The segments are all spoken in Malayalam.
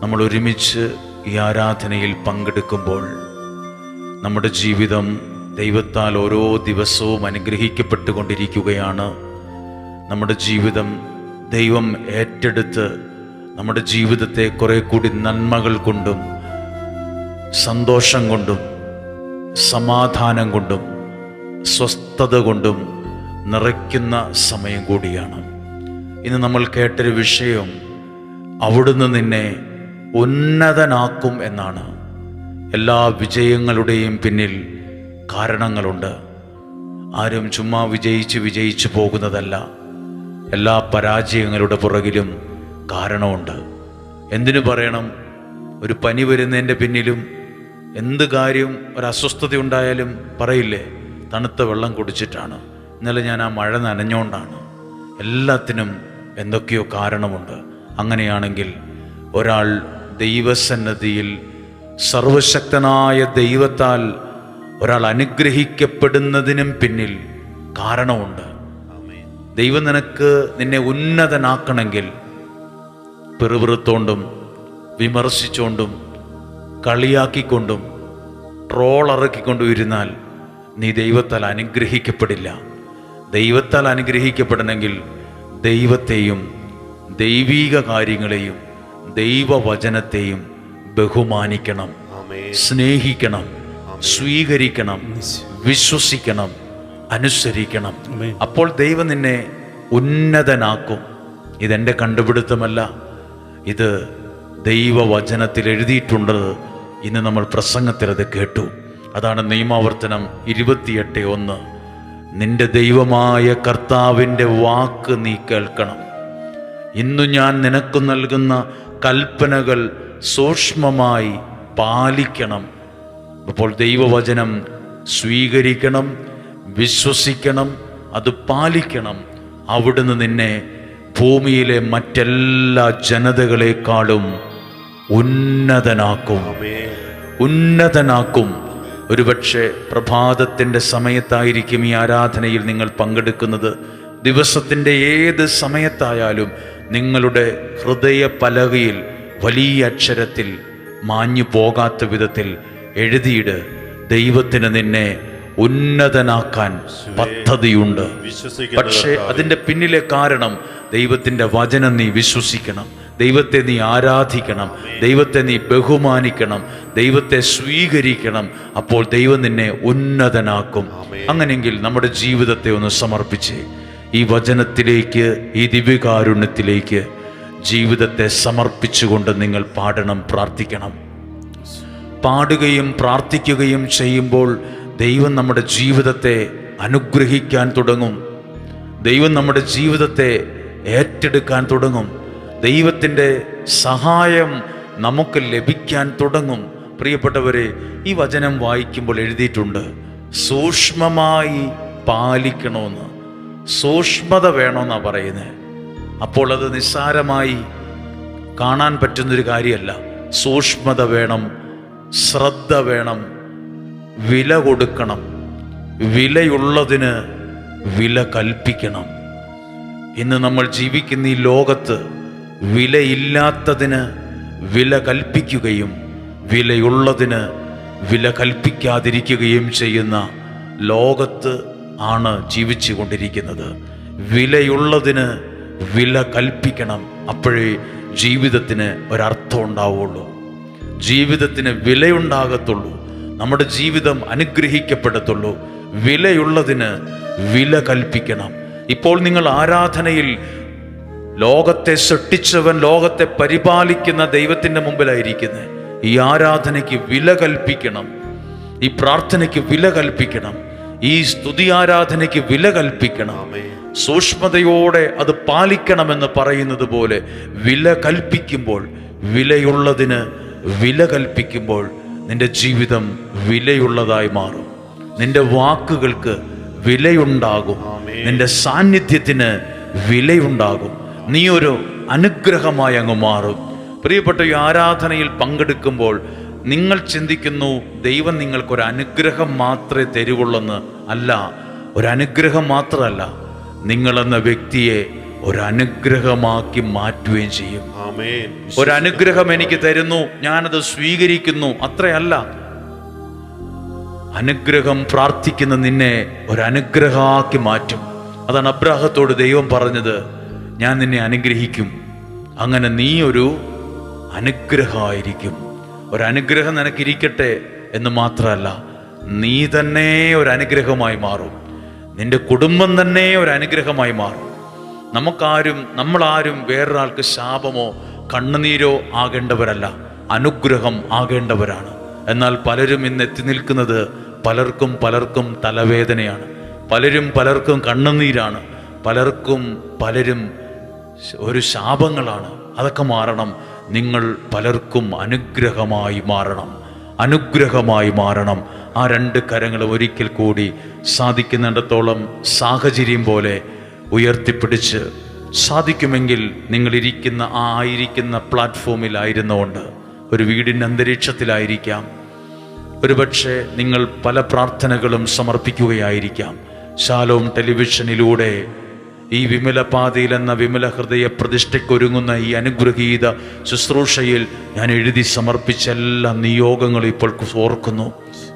നമ്മൾ ഒരുമിച്ച് ഈ ആരാധനയിൽ പങ്കെടുക്കുമ്പോൾ നമ്മുടെ ജീവിതം ദൈവത്താൽ ഓരോ ദിവസവും അനുഗ്രഹിക്കപ്പെട്ടുകൊണ്ടിരിക്കുകയാണ്. നമ്മുടെ ജീവിതം ദൈവം ഏറ്റെടുത്ത് നമ്മുടെ ജീവിതത്തെ കുറെ കൂടി നന്മകൾ കൊണ്ടും സന്തോഷം കൊണ്ടും സമാധാനം കൊണ്ടും സ്വസ്ഥത കൊണ്ടും നിറയ്ക്കുന്ന സമയം കൂടിയാണ്. ഇന്ന് നമ്മൾ കേട്ടൊരു വിഷയം അവിടുന്ന് നിന്നെ ഉന്നതനാക്കും എന്നാണ്. എല്ലാ വിജയങ്ങളുടെയും പിന്നിൽ കാരണങ്ങളുണ്ട്. ആരും ചുമ്മാ വിജയിച്ചു പോകുന്നതല്ല. എല്ലാ പരാജയങ്ങളുടെ പുറകിലും കാരണമുണ്ട്. എന്തിനു പറയണം, ഒരു പനി വരുന്നതിൻ്റെ പിന്നിലും എന്ത് കാര്യം, ഒരു അസ്വസ്ഥത ഉണ്ടായാലും പറയില്ലേ, തണുത്ത വെള്ളം കുടിച്ചിട്ടാണ്, ഇന്നലെ ഞാൻ ആ മഴ നനഞ്ഞുകൊണ്ടാണ്. എല്ലാത്തിനും എന്തൊക്കെയോ കാരണമുണ്ട്. അങ്ങനെയാണെങ്കിൽ ഒരാൾ ദൈവസന്നിധിയിൽ സർവശക്തനായ ദൈവത്താൽ ഒരാൾ അനുഗ്രഹിക്കപ്പെടുന്നതിനും പിന്നിൽ കാരണമുണ്ട്. ദൈവം നിന്നെ ഉന്നതനാക്കണമെങ്കിൽ പെറുപിറുത്തോണ്ടും വിമർശിച്ചുകൊണ്ടും കളിയാക്കിക്കൊണ്ടും ട്രോളിറക്കിക്കൊണ്ടും ഇരുന്നാൽ നീ ദൈവത്താൽ അനുഗ്രഹിക്കപ്പെടില്ല. ദൈവത്താൽ അനുഗ്രഹിക്കപ്പെടണമെങ്കിൽ ദൈവത്തെയും ദൈവീക കാര്യങ്ങളെയും ദൈവവചനത്തെയും ബഹുമാനിക്കണം, സ്നേഹിക്കണം, സ്വീകരിക്കണം, വിശ്വസിക്കണം, അനുസരിക്കണം. അപ്പോൾ ദൈവം നിന്നെ ഉന്നതനാക്കും. ഇതെൻ്റെ കണ്ടുപിടുത്തമല്ല, ഇത് ദൈവവചനത്തിൽ എഴുതിയിട്ടുണ്ട്. ഇന്ന് നമ്മൾ പ്രസംഗത്തിൽ അത് കേട്ടു. അതാണ് നിയമാവർത്തനം 28:1. നിന്റെ ദൈവമായ കർത്താവിൻ്റെ വാക്ക് നീ കേൾക്കണം. ഇന്നു ഞാൻ നിനക്ക് നൽകുന്ന കൽപ്പനകൾ സൂക്ഷ്മമായി പാലിക്കണം. അപ്പോൾ ദൈവവചനം സ്വീകരിക്കണം, വിശ്വസിക്കണം, അത് പാലിക്കണം. അവിടുന്ന് നിന്നെ ഭൂമിയിലെ മറ്റെല്ലാ ജനതകളെക്കാളും ഉന്നതനാക്കും. ഒരുപക്ഷെ പ്രഭാതത്തിൻ്റെ സമയത്തായിരിക്കും ഈ ആരാധനയിൽ നിങ്ങൾ പങ്കെടുക്കുന്നത്. ദിവസത്തിൻ്റെ ഏത് സമയത്തായാലും നിങ്ങളുടെ ഹൃദയ പലകയിൽ വലിയ അക്ഷരത്തിൽ മാഞ്ഞു പോകാത്ത വിധത്തിൽ എഴുതിയിട്. ദൈവത്തിന് നിന്നെ ഉന്നതനാക്കാൻ പദ്ധതിയുണ്ട്. പക്ഷേ അതിൻ്റെ പിന്നിലെ കാരണം ദൈവത്തിൻ്റെ വചനം നീ വിശ്വസിക്കണം, ദൈവത്തെ നീ ആരാധിക്കണം, ദൈവത്തെ നീ ബഹുമാനിക്കണം, ദൈവത്തെ സ്വീകരിക്കണം. അപ്പോൾ ദൈവം നിന്നെ ഉന്നതനാക്കും. അങ്ങനെയെങ്കിൽ നമ്മുടെ ജീവിതത്തെ ഒന്ന് സമർപ്പിച്ച് ഈ വചനത്തിലേക്ക്, ഈ ദിവ്യകാരുണ്യത്തിലേക്ക് ജീവിതത്തെ സമർപ്പിച്ചുകൊണ്ട് നിങ്ങൾ പാടണം, പ്രാർത്ഥിക്കണം. പാടുകയും പ്രാർത്ഥിക്കുകയും ചെയ്യുമ്പോൾ ദൈവം നമ്മുടെ ജീവിതത്തെ അനുഗ്രഹിക്കാൻ തുടങ്ങും. ദൈവം നമ്മുടെ ജീവിതത്തെ ഏറ്റെടുക്കാൻ തുടങ്ങും. ദൈവത്തിൻ്റെ സഹായം നമുക്ക് ലഭിക്കാൻ തുടങ്ങും. പ്രിയപ്പെട്ടവരെ, ഈ വചനം വായിക്കുമ്പോൾ എഴുതിയിട്ടുണ്ട്, സൂക്ഷ്മമായി പാലിക്കണമെന്ന്. സൂക്ഷ്മത വേണമെന്നാണ് പറയുന്നത്. അപ്പോൾ അത് നിസ്സാരമായി കാണാൻ പറ്റുന്നൊരു കാര്യമല്ല. സൂക്ഷ്മത വേണം, ശ്രദ്ധ വേണം, വില കൊടുക്കണം. വിലയുള്ളതിന് വില കൽപ്പിക്കണം. ഇന്ന് നമ്മൾ ജീവിക്കുന്ന ഈ ലോകത്ത് വിലയില്ലാത്തതിന് വില കൽപ്പിക്കുകയും വിലയുള്ളതിന് വില കൽപ്പിക്കാതിരിക്കുകയും ചെയ്യുന്ന ലോകത്ത് ആണ് ജീവിച്ചു കൊണ്ടിരിക്കുന്നത്. വിലയുള്ളതിന് വില കൽപ്പിക്കണം. അപ്പോഴേ ജീവിതത്തിന് ഒരർത്ഥം ഉണ്ടാവുള്ളൂ, ജീവിതത്തിന് വിലയുണ്ടാകത്തുള്ളൂ, നമ്മുടെ ജീവിതം അനുഗ്രഹിക്കപ്പെടത്തുള്ളൂ. വിലയുള്ളതിന് വില കൽപ്പിക്കണം. ഇപ്പോൾ നിങ്ങൾ ആരാധനയിൽ ലോകത്തെ സൃഷ്ടിച്ചവൻ, ലോകത്തെ പരിപാലിക്കുന്ന ദൈവത്തിൻ്റെ മുമ്പിലായിരിക്കുന്നത്. ഈ ആരാധനയ്ക്ക് വില കൽപ്പിക്കണം, ഈ പ്രാർത്ഥനയ്ക്ക് വില കൽപ്പിക്കണം, ഈ സ്തുതി ആരാധനയ്ക്ക് വില കൽപ്പിക്കണം. സൂക്ഷ്മതയോടെ അത് പാലിക്കണമെന്ന് പറയുന്നത് പോലെ വില കൽപ്പിക്കുമ്പോൾ, വിലയുള്ളതിന് വില കൽപ്പിക്കുമ്പോൾ നിന്റെ ജീവിതം വിലയുള്ളതായി മാറും. നിന്റെ വാക്കുകൾക്ക് വിലയുണ്ടാകും, നിന്റെ സാന്നിധ്യത്തിന് വിലയുണ്ടാകും. നീ ഒരു അനുഗ്രഹമായി അങ്ങ് മാറും. പ്രിയപ്പെട്ട ഈ ആരാധനയിൽ പങ്കെടുക്കുമ്പോൾ നിങ്ങൾ ചിന്തിക്കുന്നു ദൈവം നിങ്ങൾക്കൊരു അനുഗ്രഹം മാത്രമേ തരുവുള്ളെന്ന്. അല്ല, ഒരനുഗ്രഹം മാത്രമല്ല, നിങ്ങളെന്ന വ്യക്തിയെ ഒരനുഗ്രഹമാക്കി മാറ്റുകയും ചെയ്യും. ഒരനുഗ്രഹം എനിക്ക് തരുന്നു, ഞാനത് സ്വീകരിക്കുന്നു, അത്രയല്ല. അനുഗ്രഹം പ്രാർത്ഥിക്കുന്ന നിന്നെ ഒരനുഗ്രഹമാക്കി മാറ്റും. അതാണ് അബ്രാഹത്തോട് ദൈവം പറഞ്ഞത്, ഞാൻ നിന്നെ അനുഗ്രഹിക്കും, അങ്ങനെ നീ ഒരു അനുഗ്രഹമായിരിക്കും. ഒരനുഗ്രഹം നിനക്കിരിക്കട്ടെ എന്ന് മാത്രമല്ല, നീ തന്നെ ഒരനുഗ്രഹമായി മാറും. നിന്റെ കുടുംബം തന്നെ ഒരനുഗ്രഹമായി മാറും. നമ്മളാരും വേറൊരാൾക്ക് ശാപമോ കണ്ണുനീരോ ആകേണ്ടവരല്ല, അനുഗ്രഹം ആകേണ്ടവരാണ്. എന്നാൽ പലരും ഇന്ന് എത്തി നിൽക്കുന്നത് പലർക്കും തലവേദനയാണ്, പലർക്കും കണ്ണുനീരാണ്, പലരും ഒരു ശാപങ്ങളാണ്. അതൊക്കെ മാറണം. നിങ്ങൾ പലർക്കും അനുഗ്രഹമായി മാറണം. ആ രണ്ട് കരങ്ങളും ഒരിക്കൽ കൂടി സാധിക്കുന്നിടത്തോളം സാഹചര്യം പോലെ ഉയർത്തിപ്പിടിച്ച്, സാധിക്കുമെങ്കിൽ നിങ്ങളിരിക്കുന്ന ആയിരിക്കുന്ന പ്ലാറ്റ്ഫോമിലായിരുന്നുകൊണ്ട് ഒരു വീടിൻ്റെ അന്തരീക്ഷത്തിലായിരിക്കാം, ഒരുപക്ഷെ നിങ്ങൾ പല പ്രാർത്ഥനകളും സമർപ്പിക്കുകയായിരിക്കാം. ശാലോം ടെലിവിഷനിലൂടെ ഈ വിമലപാതയിൽ എന്ന വിമല ഹൃദയ പ്രതിഷ്ഠയ്ക്കൊരുങ്ങുന്ന ഈ അനുഗ്രഹീത ശുശ്രൂഷയിൽ ഞാൻ എഴുതി സമർപ്പിച്ച എല്ലാ നിയോഗങ്ങളും ഇപ്പോൾ ഓർക്കുന്നു.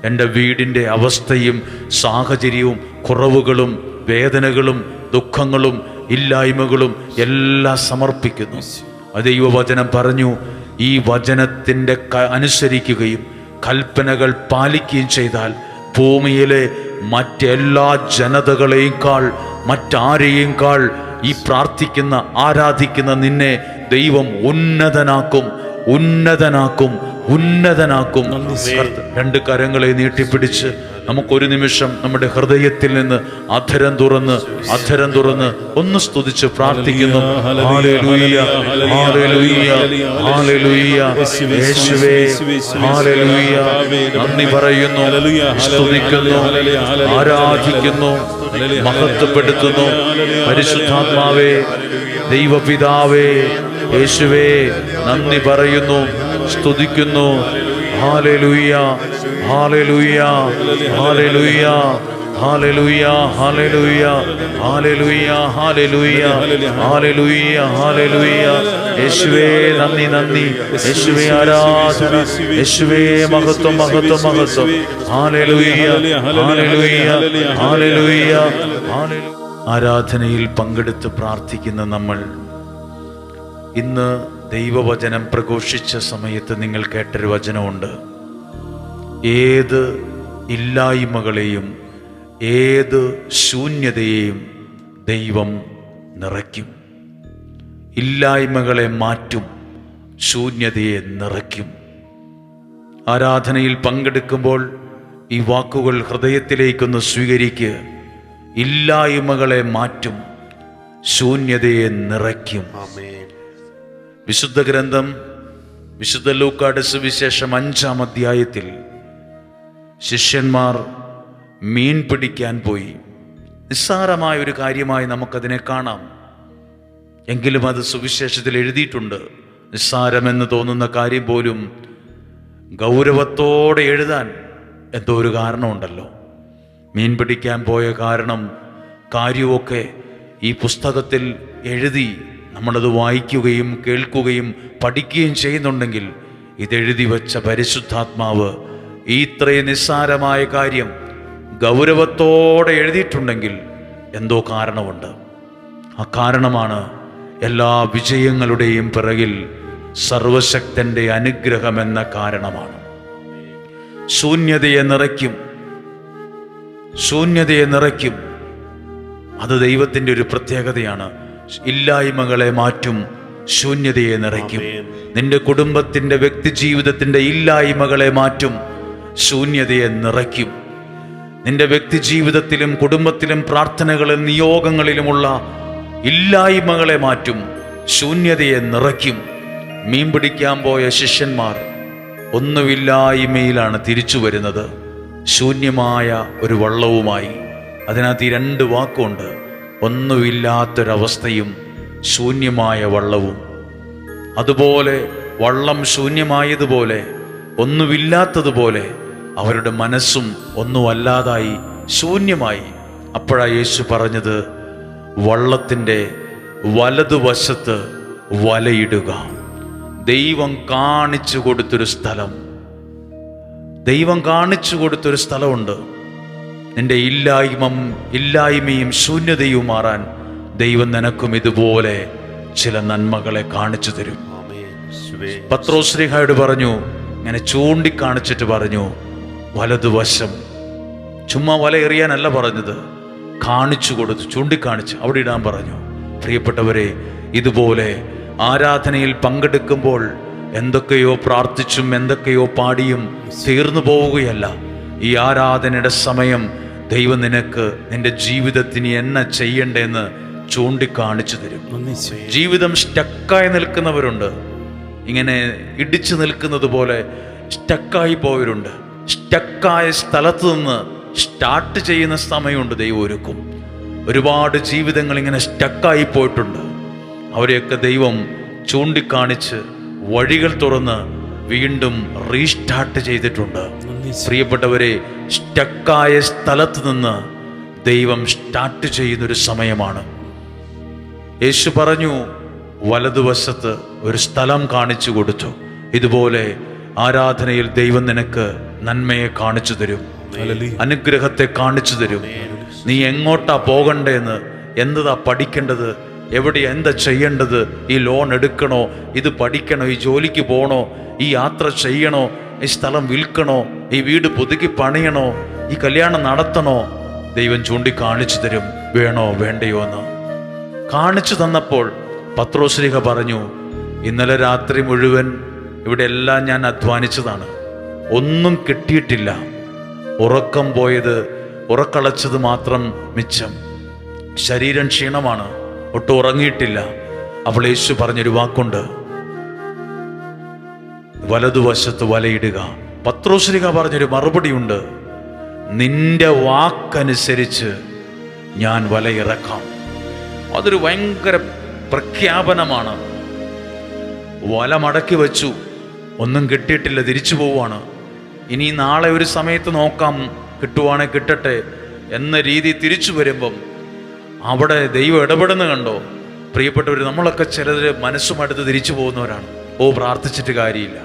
എൻ്റെ വീടിൻ്റെ അവസ്ഥയും സാഹചര്യവും കുറവുകളും വേദനകളും ദുഃഖങ്ങളും ഇല്ലായ്മകളും എല്ലാം സമർപ്പിക്കുന്നു. ദൈവവചനം പറഞ്ഞു, ഈ വചനത്തിൻ്റെ അനുസരിക്കുകയും കൽപ്പനകൾ പാലിക്കുകയും ചെയ്താൽ ഭൂമിയിലെ മറ്റെല്ലാ ജനതകളെയുംക്കാൾ മറ്റാരെയുംക്കാൾ ഈ പ്രാർത്ഥിക്കുന്ന ആരാധിക്കുന്ന നിന്നെ ദൈവം ഉന്നതനാക്കും. രണ്ട് കരങ്ങളെ നീട്ടിപ്പിടിച്ച് നമുക്കൊരു നിമിഷം നമ്മുടെ ഹൃദയത്തിൽ നിന്ന് അധരം തുറന്ന് ഒന്ന് സ്തുതിച്ച് പ്രാർത്ഥിക്കുന്നു. Hallelujah, hallelujah, hallelujah. യേശുവേ, ഹല്ലേലൂയ. നന്ദി പറയുന്നു, സ്തുതിക്കുന്നു, ആരാധിക്കുന്നു, മഹത്വപ്പെടുത്തുന്നു. പരിശുദ്ധാത്മാവേ, ദൈവപിതാവേ, യേശുവേ, നന്ദി പറയുന്നു, സ്തുതിക്കുന്നു. Hallelujah, hallelujah, hallelujah, hallelujah, hallelujah, hallelujah, hallelujah, hallelujah, hallelujah. യേശുവേ നന്ദി, യേശുവേ ആരാധന, യേശുവേ മഹത്വം. Hallelujah, hallelujah, hallelujah. ആരാധനയിൽ പങ്കെടുത്ത് പ്രാർത്ഥിക്കുന്ന നമ്മൾ ഇന്ന് ദൈവവചനം പ്രഘോഷിച്ച സമയത്ത് നിങ്ങൾ കേട്ടൊരു വചനമുണ്ട്. ഏത് ഇല്ലായ്മകളെയും ഏത് ശൂന്യതയെയും ദൈവം നിറയ്ക്കും. ഇല്ലായ്മകളെ മാറ്റും, ശൂന്യതയെ നിറയ്ക്കും. ആരാധനയിൽ പങ്കെടുക്കുമ്പോൾ ഈ വാക്കുകൾ ഹൃദയത്തിലേക്കൊന്ന് സ്വീകരിക്കുക. ഇല്ലായ്മകളെ മാറ്റും, ശൂന്യതയെ നിറയ്ക്കും. വിശുദ്ധ ഗ്രന്ഥം, വിശുദ്ധ ലൂക്കായുടെ സുവിശേഷം 5-ാം അധ്യായത്തിൽ ശിഷ്യന്മാർ മീൻ പിടിക്കാൻ പോയി. നിസ്സാരമായ ഒരു കാര്യമായി നമുക്കതിനെ കാണാം, എങ്കിലും അത് സുവിശേഷത്തിൽ എഴുതിയിട്ടുണ്ട്. നിസ്സാരമെന്ന് തോന്നുന്ന കാര്യം പോലും ഗൗരവത്തോടെ എഴുതാൻ എന്തോ ഒരു കാരണമുണ്ടല്ലോ. മീൻ പിടിക്കാൻ പോയ കാര്യമൊക്കെ ഈ പുസ്തകത്തിൽ എഴുതി നമ്മളത് വായിക്കുകയും കേൾക്കുകയും പഠിക്കുകയും ചെയ്യുന്നുണ്ടെങ്കിൽ, ഇതെഴുതി വച്ച പരിശുദ്ധാത്മാവ് ഈ ഇത്രയും നിസ്സാരമായ കാര്യം ഗൗരവത്തോടെ എഴുതിയിട്ടുണ്ടെങ്കിൽ എന്തോ കാരണമുണ്ട്. ആ കാരണമാണ് എല്ലാ വിജയങ്ങളുടെയും പിറകിൽ സർവശക്തന്റെ അനുഗ്രഹമെന്ന കാരണമാണ്. ശൂന്യതയെ നിറയ്ക്കും. അത് ദൈവത്തിൻ്റെ ഒരു പ്രത്യേകതയാണ്. ഇല്ലായ്മകളെ മാറ്റും, ശൂന്യതയെ നിറയ്ക്കും. നിന്റെ കുടുംബത്തിൻ്റെ വ്യക്തി ജീവിതത്തിൻ്റെ ഇല്ലായ്മകളെ മാറ്റും, ശൂന്യതയെ നിറയ്ക്കും. നിന്റെ വ്യക്തി ജീവിതത്തിലും കുടുംബത്തിലും പ്രാർത്ഥനകളിലും നിയോഗങ്ങളിലുമുള്ള ഇല്ലായ്മകളെ മാറ്റും, ശൂന്യതയെ നിറയ്ക്കും. മീൻ പിടിക്കാൻ പോയ ശിഷ്യന്മാർ ഒന്നുമില്ലായ്മയിലാണ് തിരിച്ചു വരുന്നത്, ശൂന്യമായ ഒരു വള്ളവുമായി. അതിനകത്ത് ഈ 2 വാക്കുണ്ട്: ഒന്നുമില്ലാത്തൊരവസ്ഥയും ശൂന്യമായ വള്ളവും. അതുപോലെ വള്ളം ശൂന്യമായതുപോലെ, ഒന്നുമില്ലാത്തതുപോലെ അവരുടെ മനസ്സും ഒന്നുമല്ലാതായി, ശൂന്യമായി. അപ്പോഴാ യേശു പറഞ്ഞത്, വള്ളത്തിൻ്റെ വലതുവശത്ത് വലയിടുക. ദൈവം കാണിച്ചു കൊടുത്തൊരു സ്ഥലം, ദൈവം കാണിച്ചു കൊടുത്തൊരു സ്ഥലമുണ്ട്. നിന്റെ ഇല്ലായ്മയും ശൂന്യതയും മാറാൻ ദൈവം നിനക്കും ഇതുപോലെ ചില നന്മകളെ കാണിച്ചു തരും. പത്രോസ് ശ്ലീഹായോട് പറഞ്ഞു, ഇങ്ങനെ ചൂണ്ടിക്കാണിച്ചിട്ട് പറഞ്ഞു, വലതുവശം. ചുമ്മാ വല എറിയാനല്ല പറഞ്ഞത്, കാണിച്ചു കൊടുത്തു, ചൂണ്ടിക്കാണിച്ച് അവിടെ ഇടാൻ പറഞ്ഞു. പ്രിയപ്പെട്ടവരെ, ഇതുപോലെ ആരാധനയിൽ പങ്കെടുക്കുമ്പോൾ എന്തൊക്കെയോ പ്രാർത്ഥിച്ചും എന്തൊക്കെയോ പാടിയും തീർന്നു പോവുകയല്ല. ഈ ആരാധനയുടെ സമയം ദൈവം നിനക്ക് നിന്റെ ജീവിതത്തിന് എന്നെ ചെയ്യണ്ടെന്ന് ചൂണ്ടിക്കാണിച്ചു തരും. ജീവിതം സ്റ്റക്കായി നിൽക്കുന്നവരുണ്ട്, ഇങ്ങനെ ഇടിച്ചു നിൽക്കുന്നത് പോലെ സ്റ്റക്കായി പോയവരുണ്ട്. സ്റ്റക്കായ സ്ഥലത്ത് നിന്ന് സ്റ്റാർട്ട് ചെയ്യുന്ന സമയമുണ്ട് ദൈവം ഒരുക്കും. ഒരുപാട് ജീവിതങ്ങൾ ഇങ്ങനെ സ്റ്റക്കായി പോയിട്ടുണ്ട്. അവരെയൊക്കെ ദൈവം ചൂണ്ടിക്കാണിച്ച് വഴികൾ തുറന്ന് വീണ്ടും റീസ്റ്റാർട്ട് ചെയ്തിട്ടുണ്ട്. പ്രിയപ്പെട്ടവരെ, സ്റ്റക്കായ സ്ഥലത്ത് നിന്ന് ദൈവം സ്റ്റാർട്ട് ചെയ്യുന്നൊരു സമയമാണ്. യേശു പറഞ്ഞു, വലതുവശത്ത് ഒരു സ്ഥലം കാണിച്ചു കൊടുത്തു. ഇതുപോലെ ആരാധനയിൽ ദൈവം നിനക്ക് നന്മയെ കാണിച്ചു തരും, അനുഗ്രഹത്തെ കാണിച്ചു തരും. നീ എങ്ങോട്ടാ പോകണ്ടേന്ന്, എന്താ പഠിക്കേണ്ടത്, എവിടെ എന്താ ചെയ്യേണ്ടത്, ഈ ലോൺ എടുക്കണോ, ഇത് പഠിക്കണോ, ഈ ജോലിക്ക് പോകണോ, ഈ യാത്ര ചെയ്യണോ, ഈ സ്ഥലം വിൽക്കണോ, ഈ വീട് പുതുക്കി പണിയണോ, ഈ കല്യാണം നടത്തണോ, ദൈവം ചൂണ്ടിക്കാണിച്ചു തരും. വേണോ വേണ്ടയോ എന്ന് കാണിച്ചു തന്നപ്പോൾ പത്രോസ് ശ്ലീഹ പറഞ്ഞു, ഇന്നലെ രാത്രി മുഴുവൻ ഇവിടെ എല്ലാം ഞാൻ അധ്വാനിച്ചതാണ്, ഒന്നും കിട്ടിയിട്ടില്ല. ഉറക്കം പോയത്, ഉറക്കളച്ചത് മാത്രം മിച്ചം. ശരീരം ക്ഷീണമാണ്, ഒട്ടും ഉറങ്ങിയിട്ടില്ല. അപ്പോൾ യേശു പറഞ്ഞൊരു വാക്കുണ്ട്, വലതുവശത്ത് വലയിടുക. പത്രോസ് ശ്ലീഹ പറഞ്ഞൊരു മറുപടിയുണ്ട്, നിന്റെ വാക്കനുസരിച്ച് ഞാൻ വലയിറക്കാം. അതൊരു ഭയങ്കര പ്രഖ്യാപനമാണ്. വല മടക്കി വെച്ചു, ഒന്നും കിട്ടിയിട്ടില്ല, തിരിച്ചു പോവുകയാണ്. ഇനി നാളെ ഒരു സമയത്ത് നോക്കാം, കിട്ടുവാണെ കിട്ടട്ടെ എന്ന രീതി തിരിച്ചു വരുമ്പം അവിടെ ദൈവം ഇടപെടുന്ന കണ്ടോ? പ്രിയപ്പെട്ടവർ, നമ്മളൊക്കെ ചിലർ മനസ്സുമടുത്ത് തിരിച്ചു പോകുന്നവരാണ്. പ്രാർത്ഥിച്ചിട്ട് കാര്യമില്ല,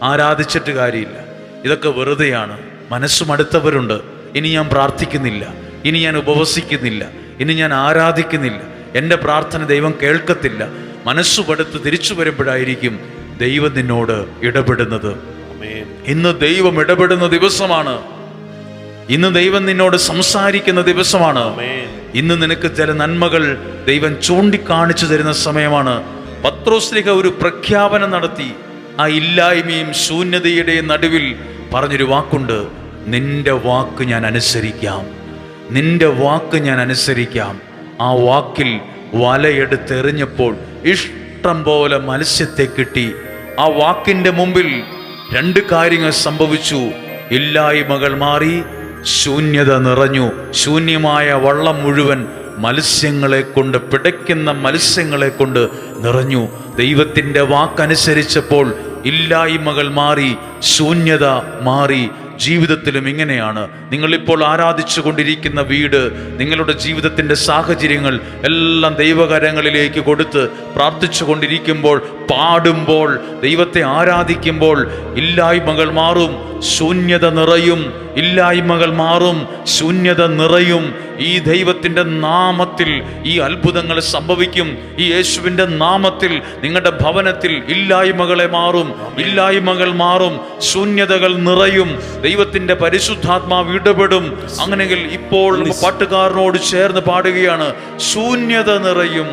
ആരാധിച്ചിട്ട് കാര്യമില്ല, ഇതൊക്കെ വെറുതെയാണ്. മനസ്സുമടുത്തവരുണ്ട്, ഇനി ഞാൻ പ്രാർത്ഥിക്കുന്നില്ല, ഇനി ഞാൻ ഉപവസിക്കുന്നില്ല, ഇനി ഞാൻ ആരാധിക്കുന്നില്ല, എൻ്റെ പ്രാർത്ഥന ദൈവം കേൾക്കത്തില്ല. മനസ്സുപടുത്ത് തിരിച്ചു വരുമ്പോഴായിരിക്കും ദൈവം നിന്നോട് ഇടപെടുന്നത്. ഇന്ന് ദൈവം ഇടപെടുന്ന ദിവസമാണ്. ഇന്ന് ദൈവം നിന്നോട് സംസാരിക്കുന്ന ദിവസമാണ്. ഇന്ന് നിനക്ക് ചില നന്മകൾ ദൈവം ചൂണ്ടിക്കാണിച്ചു തരുന്ന സമയമാണ്. പത്രോസ് ശ്ലീഹ ഒരു പ്രഖ്യാപനം നടത്തി. ആ ഇല്ലായ്മയും ശൂന്യതയുടെയും നടുവിൽ പറഞ്ഞൊരു വാക്കുണ്ട്, നിന്റെ വാക്ക് ഞാൻ അനുസരിക്കാം, നിന്റെ വാക്ക് ഞാൻ അനുസരിക്കാം. ആ വാക്കിൽ വലയെടുത്തെറിഞ്ഞപ്പോൾ ഇഷ്ടം പോലെ മത്സ്യത്തെ കിട്ടി. ആ വാക്കിന്റെ മുമ്പിൽ രണ്ട് കാര്യങ്ങൾ സംഭവിച്ചു. ഇല്ലായ്മകൾ മാറി, ശൂന്യത നിറഞ്ഞു. ശൂന്യമായ വള്ളം മുഴുവൻ മത്സ്യങ്ങളെ കൊണ്ട്, പിടയ്ക്കുന്ന മത്സ്യങ്ങളെ കൊണ്ട് നിറഞ്ഞു. ദൈവത്തിൻ്റെ വാക്കനുസരിച്ചപ്പോൾ ഇല്ലായ്മകൾ മാറി, ശൂന്യത മാറി. ജീവിതത്തിലും ഇങ്ങനെയാണ്. നിങ്ങളിപ്പോൾ ആരാധിച്ചു കൊണ്ടിരിക്കുന്ന വീട്, നിങ്ങളുടെ ജീവിതത്തിൻ്റെ സാഹചര്യങ്ങൾ എല്ലാം ദൈവകരങ്ങളിലേക്ക് കൊടുത്ത് പ്രാർത്ഥിച്ചു കൊണ്ടിരിക്കുമ്പോൾ, പാടുമ്പോൾ, ദൈവത്തെ ആരാധിക്കുമ്പോൾ ഇല്ലായ്മകൾ മാറും, ശൂന്യത നിറയും. ഇല്ലായ്മകൾ മാറും, ശൂന്യത നിറയും. ഈ ദൈവത്തിൻ്റെ നാമത്തിൽ ഈ അത്ഭുതങ്ങൾ സംഭവിക്കും. ഈ യേശുവിൻ്റെ നാമത്തിൽ നിങ്ങളുടെ ഭവനത്തിൽ ഇല്ലായ്മകളെ മാറും, ഇല്ലായ്മകൾ മാറും, ശൂന്യതകൾ നിറയും. ദൈവത്തിൻ്റെ പരിശുദ്ധാത്മാവ് ഇടപെടും. അങ്ങനെയെങ്കിൽ ഇപ്പോൾ പാട്ടുകാരനോട് ചേർന്ന് പാടുകയാണ്, ശൂന്യത നിറയും.